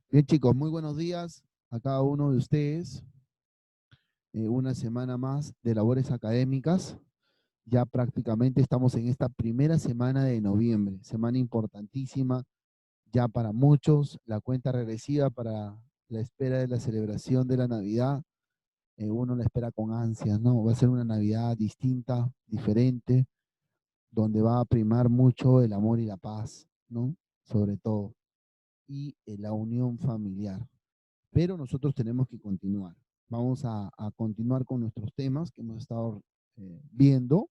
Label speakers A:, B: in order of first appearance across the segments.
A: Bien, chicos, muy buenos días a cada uno de ustedes. Una semana más de labores académicas. Ya prácticamente estamos en esta primera semana de noviembre, semana importantísima ya para muchos, la cuenta regresiva para la espera de la celebración de la Navidad. Uno la espera con ansias, ¿no? Va a ser una Navidad distinta, diferente, donde va a primar mucho el amor y la paz, ¿no? Sobre todo, y la unión familiar. Pero nosotros tenemos que continuar. Vamos a continuar con nuestros temas que hemos estado viendo.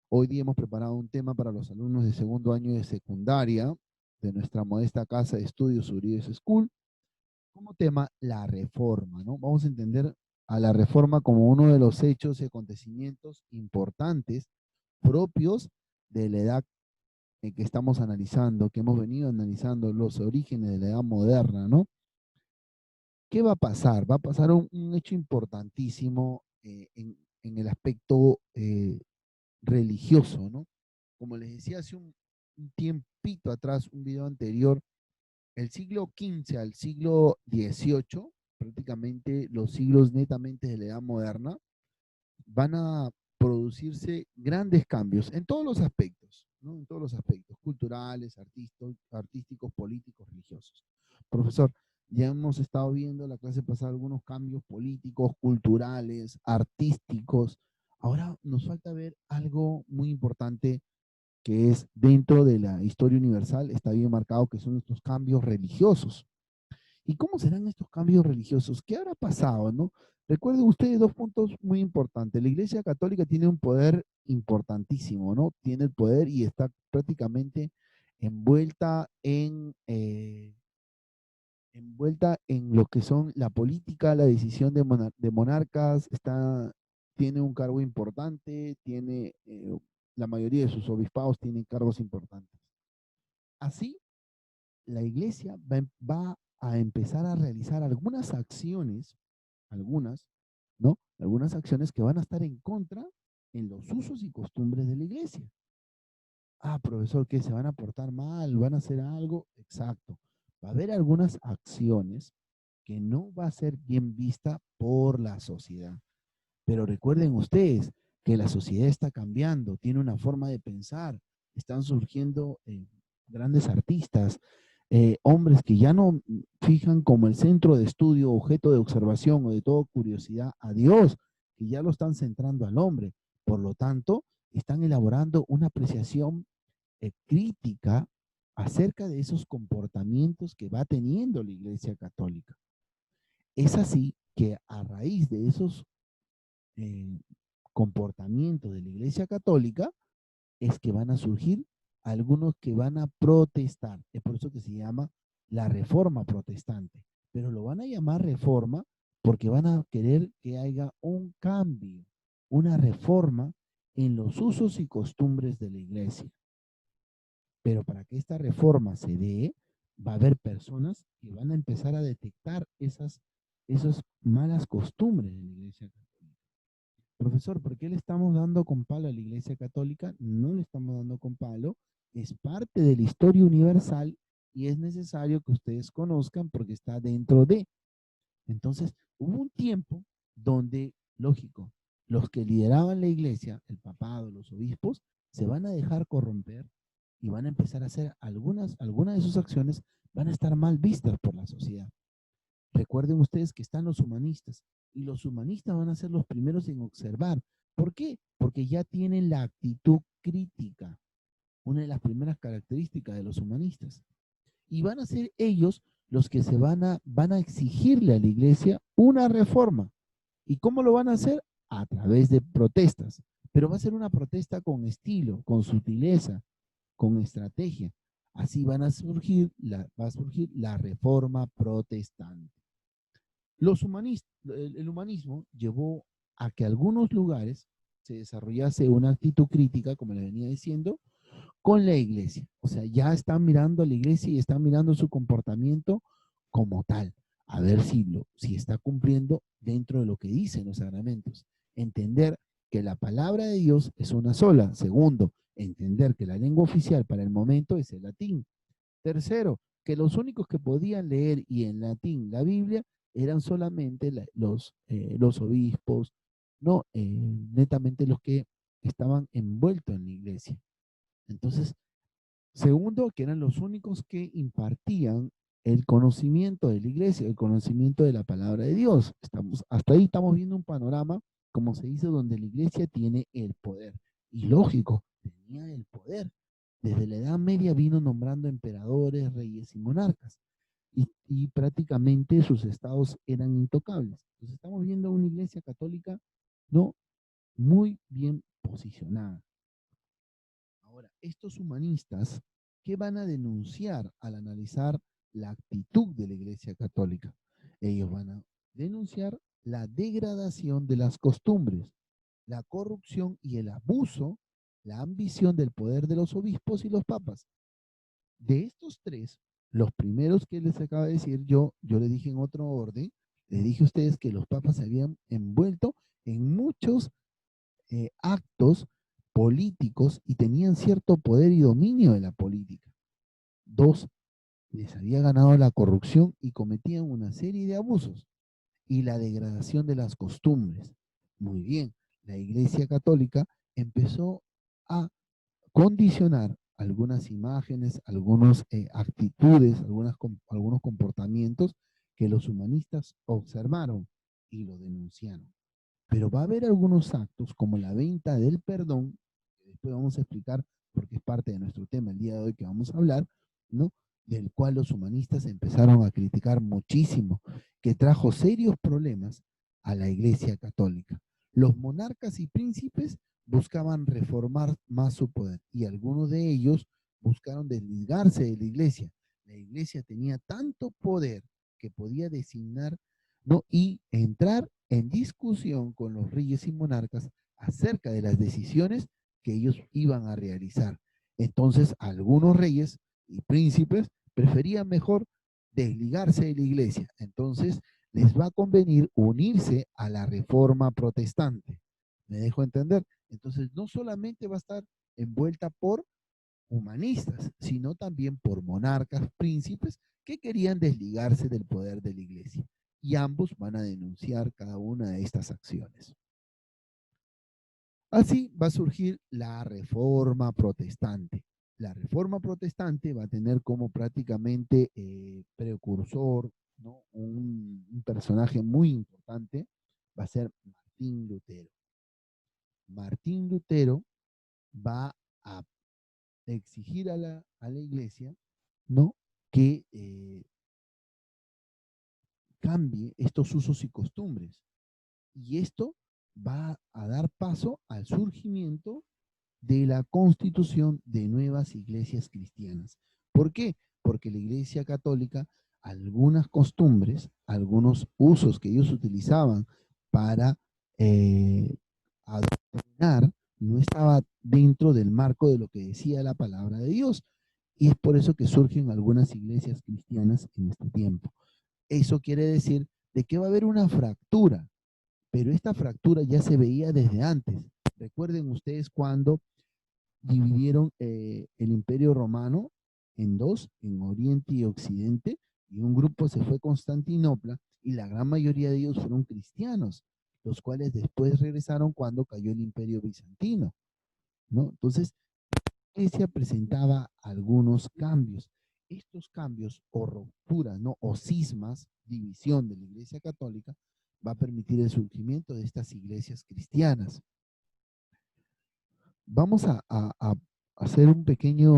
A: Hoy día hemos preparado un tema para los alumnos de segundo año de secundaria de nuestra modesta casa de estudios Uribe School, como tema la reforma, ¿no? Vamos a entender a la reforma como uno de los hechos y acontecimientos importantes propios de la edad que estamos analizando, que hemos venido analizando los orígenes de la edad moderna, ¿no? ¿Qué va a pasar? Va a pasar un hecho importantísimo en el aspecto religioso, ¿no? Como les decía hace un tiempito atrás, un video anterior, el siglo XV al siglo XVIII, prácticamente los siglos netamente de la edad moderna, van a producirse grandes cambios en todos los aspectos, ¿no? En todos los aspectos, culturales, artísticos, políticos, religiosos. Profesor, ya hemos estado viendo la clase pasada algunos cambios políticos, culturales, artísticos. Ahora nos falta ver algo muy importante que es dentro de la historia universal, está bien marcado que son estos cambios religiosos. ¿Y cómo serán estos cambios religiosos? ¿Qué habrá pasado, no? Recuerden ustedes dos puntos muy importantes. La Iglesia Católica tiene un poder importantísimo, ¿no? Tiene el poder y está prácticamente envuelta envuelta en lo que son la política, la decisión de monarcas, tiene un cargo importante, la mayoría de sus obispados tienen cargos importantes. Así, la iglesia va a empezar a realizar algunas acciones, algunas, ¿no? Algunas acciones que van a estar en contra en los usos y costumbres de la iglesia. Ah, profesor, ¿qué se van a portar mal? ¿Van a hacer algo? Exacto. Va a haber algunas acciones que no va a ser bien vista por la sociedad. Pero recuerden ustedes que la sociedad está cambiando, tiene una forma de pensar, están surgiendo grandes artistas, hombres que ya no fijan como el centro de estudio, objeto de observación o de toda curiosidad a Dios, que ya lo están centrando al hombre. Por lo tanto, están elaborando una apreciación crítica acerca de esos comportamientos que va teniendo la Iglesia Católica. Es así que a raíz de esos eh, comportamientos de la Iglesia Católica es que van a surgir algunos que van a protestar. Es por eso que se llama la reforma protestante. Pero lo van a llamar reforma porque van a querer que haya un cambio, una reforma en los usos y costumbres de la iglesia. Pero para que esta reforma se dé, va a haber personas que van a empezar a detectar esas malas costumbres de la iglesia católica. Profesor, ¿por qué le estamos dando con palo a la Iglesia Católica? No le estamos dando con palo, es parte de la historia universal y es necesario que ustedes conozcan porque está dentro de. Entonces, hubo un tiempo donde, lógico, los que lideraban la iglesia, el papado, los obispos, se van a dejar corromper y van a empezar a hacer algunas de sus acciones van a estar mal vistas por la sociedad. Recuerden ustedes que están los humanistas y los humanistas van a ser los primeros en observar. ¿Por qué? Porque ya tienen la actitud crítica, una de las primeras características de los humanistas. Y van a ser ellos los que van a exigirle a la iglesia una reforma. ¿Y cómo lo van a hacer? A través de protestas. Pero va a ser una protesta con estilo, con sutileza, con estrategia. Así va a surgir la reforma protestante. El humanismo llevó a que algunos lugares se desarrollase una actitud crítica, como les venía diciendo, con la iglesia. O sea, ya están mirando a la iglesia y están mirando su comportamiento como tal, a ver si está cumpliendo dentro de lo que dicen los sacramentos. Entender que la palabra de Dios es una sola. Segundo, entender que la lengua oficial para el momento es el latín. Tercero, que los únicos que podían leer y en latín la Biblia eran solamente los obispos, no netamente los que estaban envueltos en la iglesia. Entonces, segundo, que eran los únicos que impartían el conocimiento de la iglesia, el conocimiento de la palabra de Dios. Hasta ahí estamos viendo un panorama, como se dice, donde la iglesia tiene el poder. Y lógico, tenía el poder. Desde la Edad Media vino nombrando emperadores, reyes y monarcas. Y prácticamente sus estados eran intocables. Entonces estamos viendo una iglesia católica, ¿no? Muy bien posicionada. Ahora, estos humanistas, ¿qué van a denunciar al analizar la actitud de la Iglesia Católica? Ellos van a denunciar la degradación de las costumbres, la corrupción y el abuso, la ambición del poder de los obispos y los papas. De estos tres, los primeros que les acabo de decir, yo les dije en otro orden, les dije a ustedes que los papas se habían envuelto en muchos actos políticos y tenían cierto poder y dominio de la política. Dos, les había ganado la corrupción y cometían una serie de abusos y la degradación de las costumbres. Muy bien, la Iglesia Católica empezó a condicionar algunas imágenes, algunas actitudes, algunos comportamientos que los humanistas observaron y lo denunciaron. Pero va a haber algunos actos como la venta del perdón, que después vamos a explicar porque es parte de nuestro tema el día de hoy que vamos a hablar, ¿no? Del cual los humanistas empezaron a criticar muchísimo, que trajo serios problemas a la Iglesia Católica. Los monarcas y príncipes buscaban reformar más su poder y algunos de ellos buscaron desligarse de la Iglesia. La Iglesia tenía tanto poder que podía designar, ¿no? Y entrar en discusión con los reyes y monarcas acerca de las decisiones que ellos iban a realizar. Entonces, algunos reyes y príncipes preferían mejor desligarse de la iglesia. Entonces, les va a convenir unirse a la reforma protestante. ¿Me dejo entender? Entonces, no solamente va a estar envuelta por humanistas, sino también por monarcas, príncipes que querían desligarse del poder de la iglesia. Y ambos van a denunciar cada una de estas acciones. Así va a surgir la reforma protestante. La reforma protestante va a tener como prácticamente precursor, ¿no? Un personaje muy importante, va a ser Martín Lutero. Martín Lutero va a exigir a la iglesia, ¿no? Que cambie estos usos y costumbres. Y esto va a dar paso al surgimiento de la constitución de nuevas iglesias cristianas. ¿Por qué? Porque la iglesia católica, algunas costumbres, algunos usos que ellos utilizaban para adoctrinar, no estaba dentro del marco de lo que decía la palabra de Dios. Y es por eso que surgen algunas iglesias cristianas en este tiempo. Eso quiere decir de que va a haber una fractura, pero esta fractura ya se veía desde antes. Recuerden ustedes cuando dividieron el Imperio Romano en dos, en Oriente y Occidente, y un grupo se fue a Constantinopla y la gran mayoría de ellos fueron cristianos, los cuales después regresaron cuando cayó el Imperio Bizantino, ¿no? Entonces, la iglesia presentaba algunos cambios. Estos cambios o rupturas, ¿no? O cismas, división de la iglesia católica, va a permitir el surgimiento de estas iglesias cristianas. Vamos a hacer un pequeño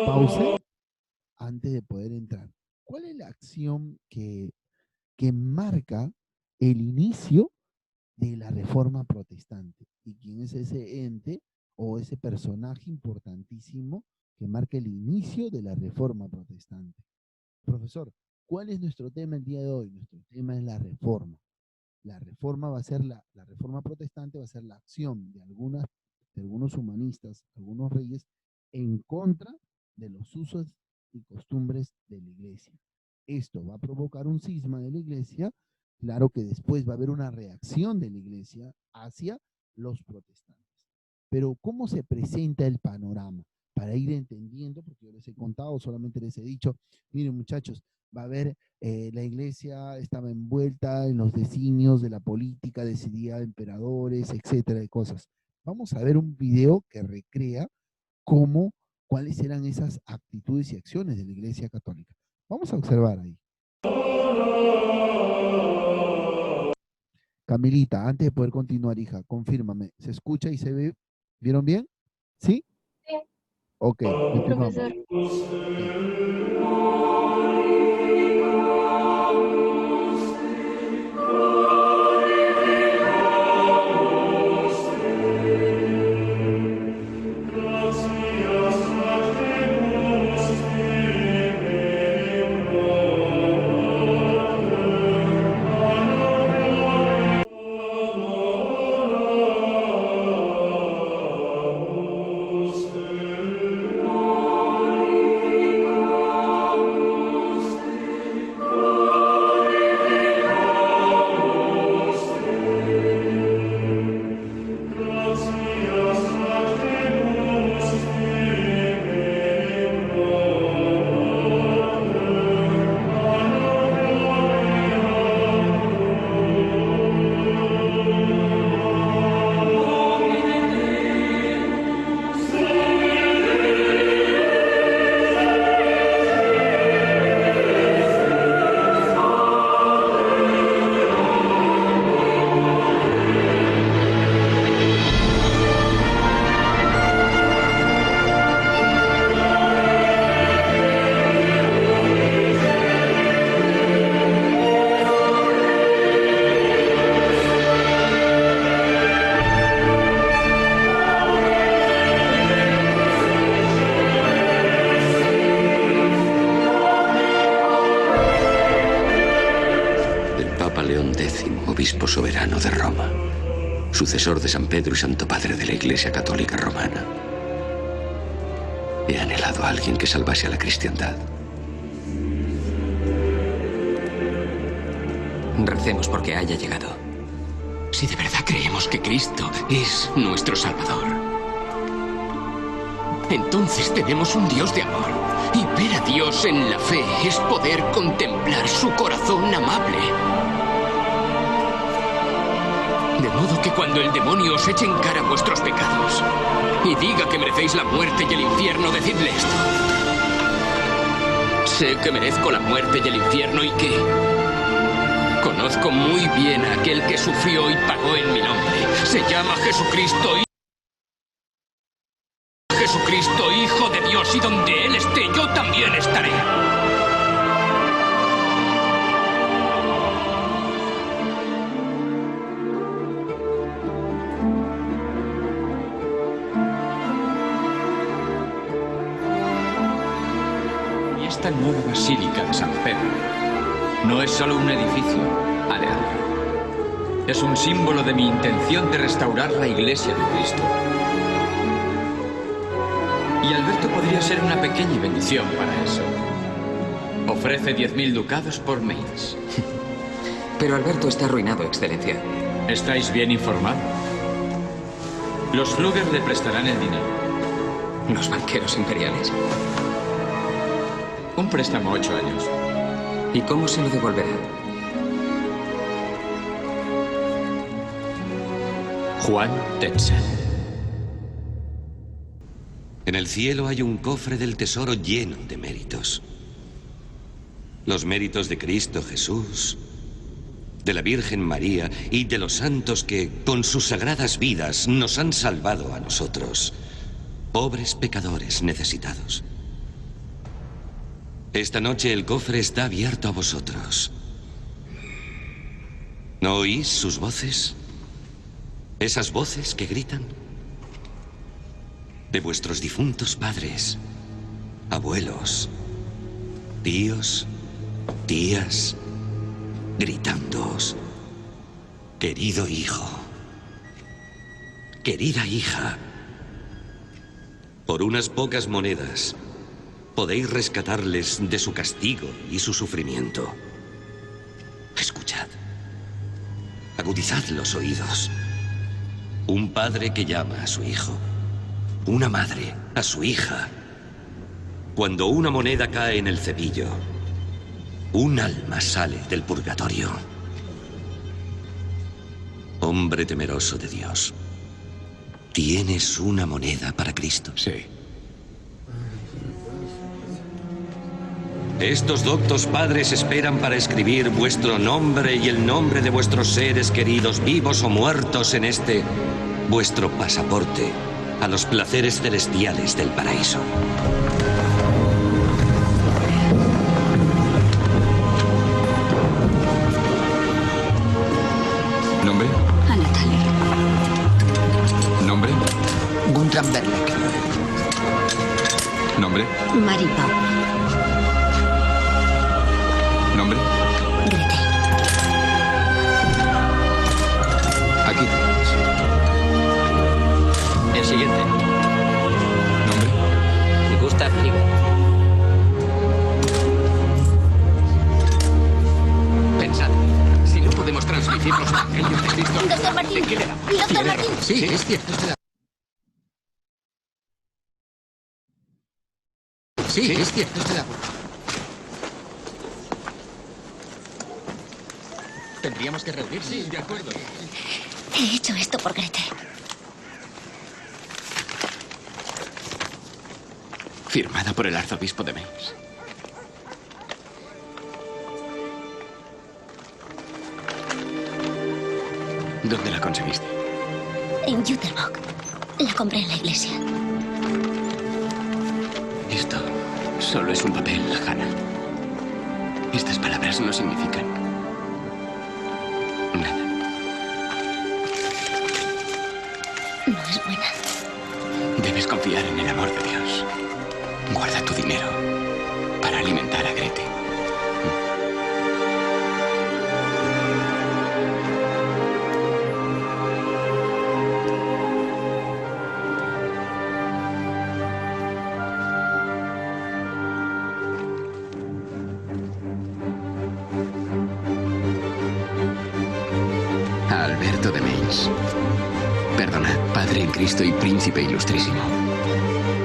A: pause antes de poder entrar. ¿Cuál es la acción que marca el inicio de la reforma protestante? ¿Y quién es ese ente o ese personaje importantísimo que marca el inicio de la reforma protestante? Profesor, ¿cuál es nuestro tema el día de hoy? Nuestro tema es la reforma. La reforma va a ser la reforma protestante va a ser la acción de algunos humanistas, algunos reyes, en contra de los usos y costumbres de la iglesia. Esto va a provocar un cisma de la iglesia, claro que después va a haber una reacción de la iglesia hacia los protestantes. Pero ¿cómo se presenta el panorama? para ir entendiendo, porque yo les he contado, solamente les he dicho, miren muchachos, va a haber, la iglesia estaba envuelta en los designios de la política, decidía emperadores, etcétera, de cosas. Vamos a ver un video que recrea cómo, cuáles eran esas actitudes y acciones de la iglesia católica. Vamos a observar ahí. Camilita, antes de poder continuar, hija, confírmame, ¿se escucha y se ve? ¿Vieron bien? ¿Sí?
B: Sí,
A: Ok, continuamos.
B: profesor.
A: Ok.
C: Obispo soberano de Roma, sucesor de San Pedro y Santo Padre de la Iglesia Católica Romana. He anhelado a alguien que salvase a la cristiandad.
D: Recemos porque haya llegado.
C: Si de verdad creemos que Cristo es nuestro Salvador, entonces tenemos un Dios de amor. Y ver a Dios en la fe es poder contemplar su corazón amable. De modo que cuando el demonio os eche en cara vuestros pecados y diga que merecéis la muerte y el infierno, decidle esto: sé que merezco la muerte y el infierno y que conozco muy bien a aquel que sufrió y pagó en mi nombre. Se llama Jesucristo, Hijo de Dios, y donde Él esté, yo también estaré.
E: Esta nueva basílica de San Pedro no es solo un edificio, Alejandro. Es un símbolo de mi intención de restaurar la Iglesia de Cristo. Y Alberto podría ser una pequeña bendición para eso. Ofrece 10.000 ducados por mes.
D: Pero Alberto está arruinado, Excelencia.
E: Estáis bien informado. Los Fluger le prestarán el dinero.
D: Los banqueros imperiales.
E: Un préstamo 8 años.
D: ¿Y cómo se lo devolverá?
E: Juan Tetzel.
C: En el cielo hay un cofre del tesoro lleno de méritos. Los méritos de Cristo Jesús, de la Virgen María y de los santos que, con sus sagradas vidas, nos han salvado a nosotros, pobres pecadores necesitados. Esta noche el cofre está abierto a vosotros. ¿No oís sus voces? Esas voces que gritan de vuestros difuntos padres, abuelos, tíos, tías, gritándoos: querido hijo, querida hija, por unas pocas monedas podéis rescatarles de su castigo y su sufrimiento. Escuchad, agudizad los oídos. Un padre que llama a su hijo. una madre, a su hija. Cuando una moneda cae en el cepillo, un alma sale del purgatorio. Hombre temeroso de Dios, ¿tienes una moneda para Cristo?
E: Sí.
C: Estos doctos padres esperan para escribir vuestro nombre y el nombre de vuestros seres queridos, vivos o muertos, en este, vuestro pasaporte a los placeres celestiales del paraíso.
E: ¿Nombre?
B: Anna Thaler.
E: ¿Nombre?
F: Guntram Berlek.
E: ¿Nombre?
B: Mary Pau.
E: ¿Nombre?
B: Gretel.
E: Aquí tenéis.
G: El siguiente.
E: ¿Nombre?
G: Gustav Klinger.
D: Pensad, si no podemos transmitir los evangelios de Cristo,
B: Doctor Martín.
D: ¿de qué le damos?
B: Doctor Martín.
D: Sí, es cierto. Sí, es cierto. Tendríamos que reunirnos. Sí, de acuerdo.
B: He hecho esto por Gretel.
D: Firmada por el arzobispo de Mainz. ¿Dónde la conseguiste?
B: En Jüterbock. La compré en la iglesia.
D: Esto solo es un papel, Hannah. Estas palabras no significan nada.
B: No es buena.
D: Debes confiar en el amor de Dios. Guarda tu dinero para alimentar a Grete. A Alberto de Mainz. Perdonad, Padre en Cristo y Príncipe Ilustrísimo,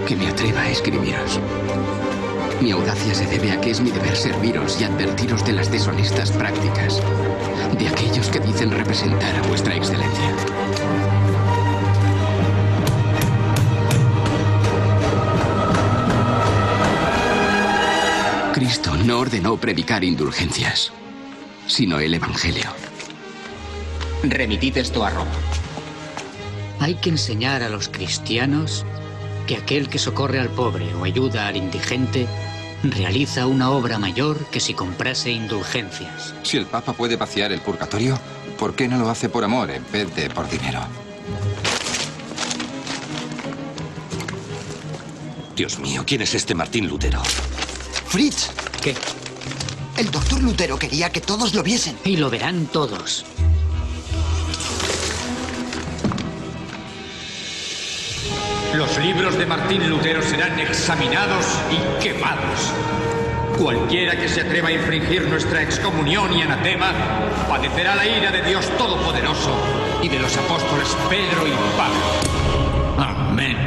D: que me atreva a escribiros. Mi audacia se debe a que es mi deber serviros y advertiros de las deshonestas prácticas de aquellos que dicen representar a vuestra excelencia. Cristo no ordenó predicar indulgencias, sino el Evangelio.
G: Remitid esto a Roma.
H: Hay que enseñar a los cristianos que aquel que socorre al pobre o ayuda al indigente realiza una obra mayor que si comprase indulgencias.
I: Si el Papa puede vaciar el purgatorio, ¿por qué no lo hace por amor en vez de por dinero?
C: Dios mío, ¿quién es este Martín Lutero?
F: Fritz,
H: ¿Qué?
F: el doctor Lutero quería que todos lo viesen.
H: Y lo verán todos.
E: Los libros de Martín Lutero serán examinados y quemados. Cualquiera que se atreva a infringir nuestra excomunión y anatema padecerá la ira de Dios Todopoderoso y de los apóstoles Pedro y Pablo. Amén.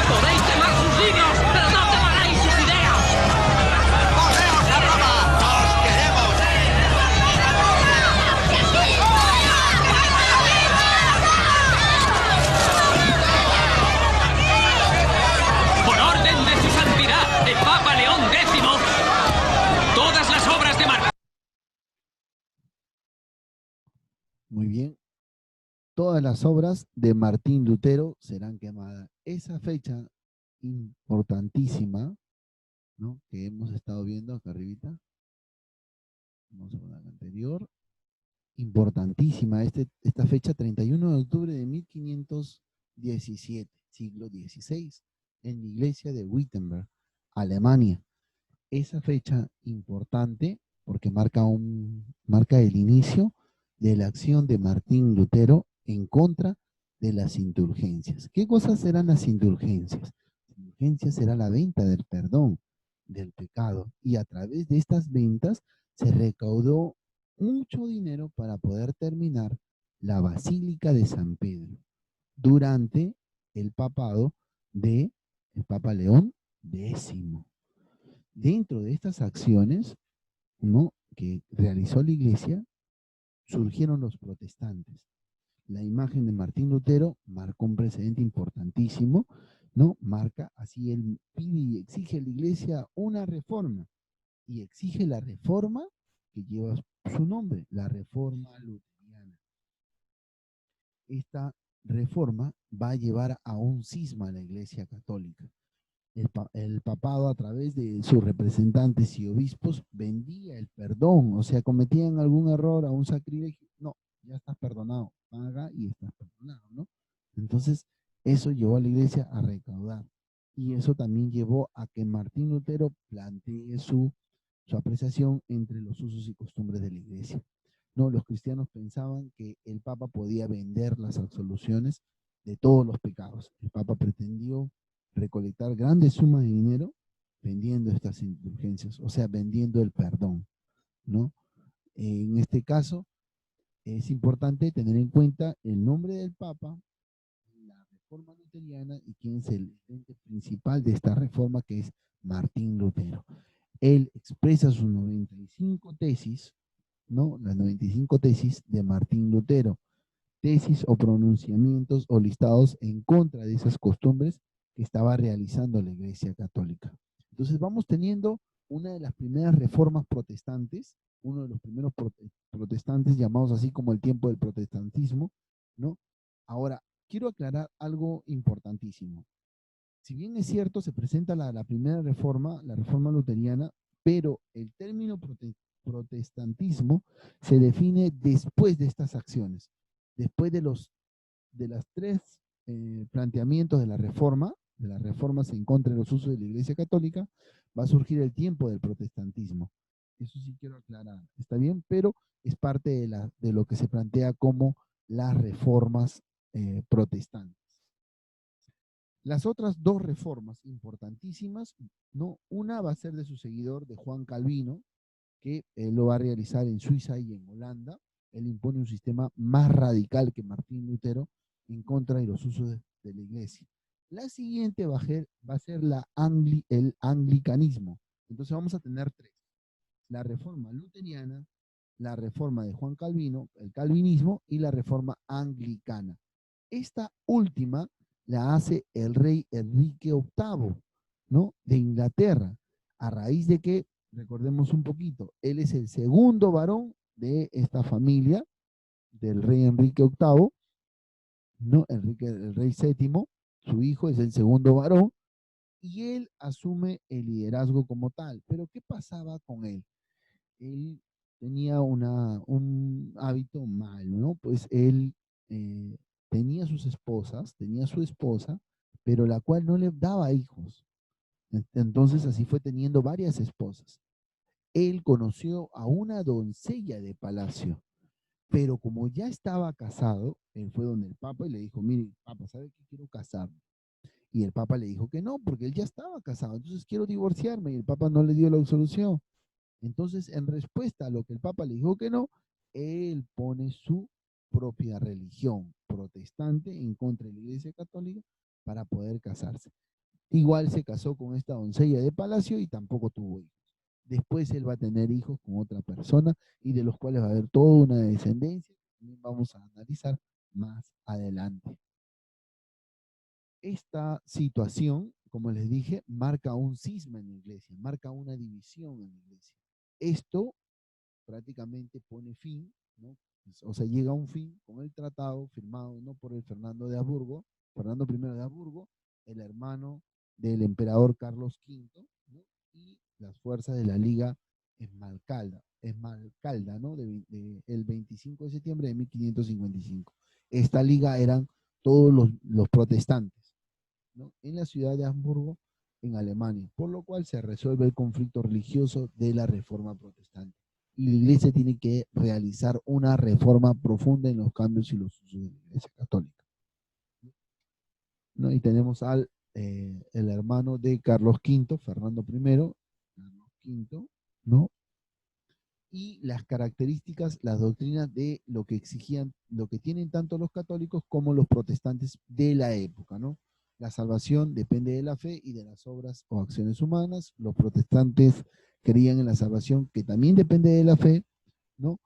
G: ¡Podéis quemar sus libros, pero no quemaréis sus ideas!
F: ¡Volveos a Roma! ¡Os queremos!
G: Por orden de su santidad, el Papa León X, todas las obras de Martín.
A: Muy bien. Todas las obras de Martín Lutero serán quemadas. Esa fecha importantísima, ¿no?, que hemos estado viendo acá arribita. Vamos a poner la anterior. Importantísima, esta fecha, 31 de octubre de 1517, siglo XVI, en la iglesia de Wittenberg, Alemania. Esa fecha importante porque marca el inicio de la acción de Martín Lutero en contra de las indulgencias. ¿Qué cosas serán las indulgencias? Las indulgencias será la venta del perdón del pecado, y a través de estas ventas se recaudó mucho dinero para poder terminar la Basílica de San Pedro durante el papado de el Papa León X. Dentro de estas acciones, ¿no?, que realizó la Iglesia, surgieron los protestantes. La imagen de Martín Lutero marcó un precedente importantísimo, ¿no? Marca, así él pide y exige a la Iglesia una reforma, y exige la reforma que lleva su nombre, la Reforma Luteriana. Esta reforma va a llevar a un cisma a la Iglesia Católica. El papado, a través de sus representantes y obispos, vendía el perdón, o sea, cometían algún error, a un sacrilegio, no, ya estás perdonado, paga y estás perdonado, ¿no? Entonces, eso llevó a la Iglesia a recaudar, y eso también llevó a que Martín Lutero plantee su apreciación entre los usos y costumbres de la Iglesia. No, los cristianos pensaban que el Papa podía vender las absoluciones de todos los pecados. El Papa pretendió recolectar grandes sumas de dinero vendiendo estas indulgencias, o sea, vendiendo el perdón, ¿no? En este caso, es importante tener en cuenta el nombre del Papa, la reforma luteriana y quién es el ente principal de esta reforma, que es Martín Lutero. Él expresa sus 95 tesis, ¿no? Las 95 tesis de Martín Lutero, tesis o pronunciamientos o listados en contra de esas costumbres que estaba realizando la Iglesia Católica. Entonces vamos teniendo una de las primeras reformas protestantes, uno de los primeros protestantes llamados así como el tiempo del protestantismo, ¿no? Ahora, quiero aclarar algo importantísimo. Si bien es cierto, se presenta la primera reforma, la reforma luteriana, pero el término protestantismo se define después de estas acciones, después de las tres planteamientos de las reformas en contra de los usos de la Iglesia Católica, va a surgir el tiempo del protestantismo. Eso sí quiero aclarar, está bien, pero es parte de lo que se plantea como las reformas protestantes. Las otras dos reformas importantísimas, ¿no? Una va a ser de su seguidor, de Juan Calvino, que lo va a realizar en Suiza y en Holanda. Él impone un sistema más radical que Martín Lutero en contra de los usos de la Iglesia. La siguiente va a ser el anglicanismo. Entonces vamos a tener tres: la reforma luteriana, la reforma de Juan Calvino, el calvinismo, y la reforma anglicana. Esta última la hace el rey Enrique VIII, ¿no?, de Inglaterra, a raíz de que, recordemos un poquito, él es el segundo varón de esta familia del rey Enrique VIII, ¿no? El rey VII, su hijo, es el segundo varón, y él asume el liderazgo como tal. Pero ¿qué pasaba con él? Él tenía un hábito mal, ¿no? Pues él tenía su esposa, pero la cual no le daba hijos. Entonces así fue teniendo varias esposas. Él conoció a una doncella de palacio, pero como ya estaba casado, él fue donde el Papa y le dijo: mire, Papa, ¿sabe qué? Quiero casarme. Y el Papa le dijo que no, porque él ya estaba casado, entonces quiero divorciarme, y el Papa no le dio la absolución. Entonces, en respuesta a lo que el Papa le dijo que no, él pone su propia religión protestante en contra de la Iglesia Católica para poder casarse. Igual se casó con esta doncella de palacio y tampoco tuvo hijos. Después él va a tener hijos con otra persona y de los cuales va a haber toda una descendencia que también vamos a analizar más adelante. Esta situación, como les dije, marca un cisma en la Iglesia, marca una división en la Iglesia. Esto prácticamente pone fin, ¿no? O sea, llega a un fin con el tratado firmado, ¿no?, por el Fernando I de Habsburgo, el hermano del emperador Carlos V, ¿no?, y las fuerzas de la Liga Esmalcalda, ¿no?, el 25 de septiembre de 1555. Esta liga eran todos los protestantes, ¿no?, en la ciudad de Hamburgo, en Alemania, por lo cual se resuelve el conflicto religioso de la Reforma Protestante. Y la Iglesia tiene que realizar una reforma profunda en los cambios y los usos de la Iglesia Católica, ¿no? Y tenemos el hermano de Carlos V, Fernando I, Carlos V, ¿no?, y las características, las doctrinas de lo que exigían, lo que tienen tanto los católicos como los protestantes de la época, ¿no? La salvación depende de la fe y de las obras o acciones humanas. Los protestantes creían en la salvación que también depende de la fe, ¿no?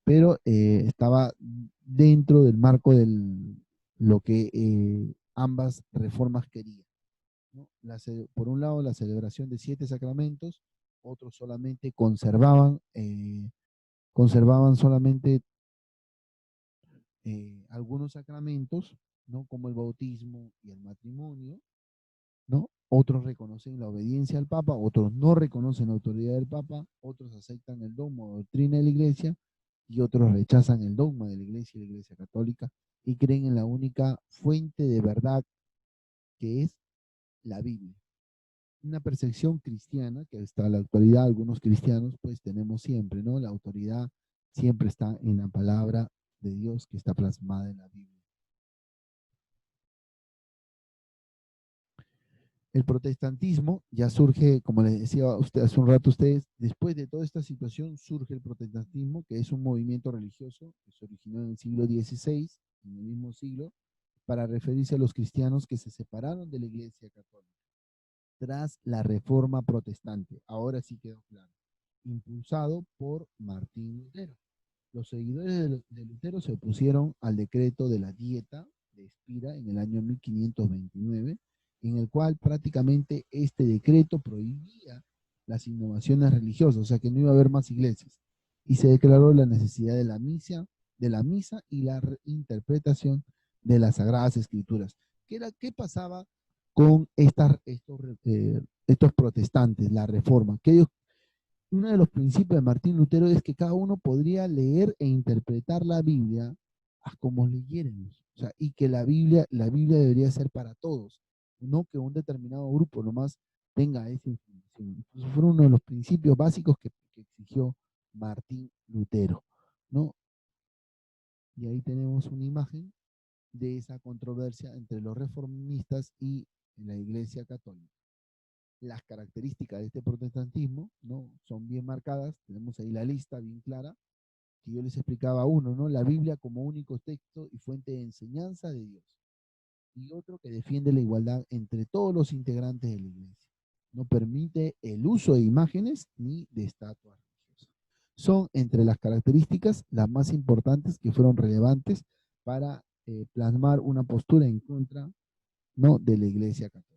A: Pero estaba dentro del marco de lo que ambas reformas querían, ¿no? Por un lado, la celebración de 7 sacramentos, otros solamente conservaban solamente algunos sacramentos, ¿no? Como el bautismo y el matrimonio, ¿no? Otros reconocen la obediencia al Papa, otros no reconocen la autoridad del Papa, otros aceptan el dogma o doctrina de la Iglesia y otros rechazan el dogma de la Iglesia y la Iglesia Católica y creen en la única fuente de verdad que es la Biblia. Una percepción cristiana que hasta la actualidad algunos cristianos pues tenemos siempre, ¿no? La autoridad siempre está en la palabra de Dios que está plasmada en la Biblia. El protestantismo ya surge, como les decía usted hace un rato a ustedes, después de toda esta situación surge el protestantismo, que es un movimiento religioso que se originó en el siglo XVI, en el mismo siglo, para referirse a los cristianos que se separaron de la Iglesia Católica tras la Reforma Protestante. Ahora sí quedó claro. Impulsado por Martín Lutero. Los seguidores de Lutero se opusieron al decreto de la Dieta de Spira en el año 1529, en el cual prácticamente este decreto prohibía las innovaciones religiosas, o sea que no iba a haber más iglesias, y se declaró la necesidad de la misa y la interpretación de las Sagradas Escrituras. ¿Qué pasaba con estos protestantes, la Reforma? Que ellos, uno de los principios de Martín Lutero es que cada uno podría leer e interpretar la Biblia a como leyéramos, o sea, y que la Biblia debería ser para todos, no que un determinado grupo nomás tenga esa información. Entonces fue uno de los principios básicos que exigió Martín Lutero, ¿no? Y ahí tenemos una imagen de esa controversia entre los reformistas y la Iglesia Católica. Las características de este protestantismo, ¿no? Son bien marcadas, tenemos ahí la lista bien clara, que yo les explicaba uno, ¿no? La Biblia como único texto y fuente de enseñanza de Dios. Y otro que defiende la igualdad entre todos los integrantes de la Iglesia. No permite el uso de imágenes ni de estatuas religiosas. Son entre las características las más importantes que fueron relevantes para plasmar una postura en contra, ¿no?, de la Iglesia Católica.